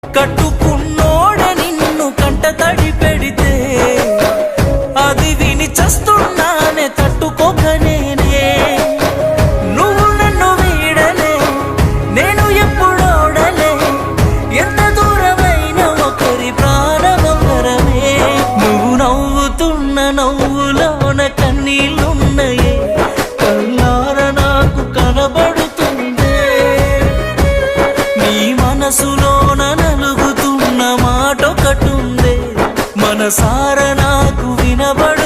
కట్టుకున్నోడ నిన్ను కంట తడి పెడితే అది విని చస్తున్నానే తట్టుకోకనేనే. నువ్వు నన్ను వీడలే, నేను ఎప్పుడోడలే, ఎంత దూరమైన ఒకరి ప్రాణమొకరమే. నువ్వు నవ్వుతున్న నవ్వులోన కన్నీళ్ళున్నయే, కళ్ళార నాకు కనబడుతుందే. నీ మనసులోన నలుగుతున్న మాటొకటుందే, మనసార నాకు వినబడు.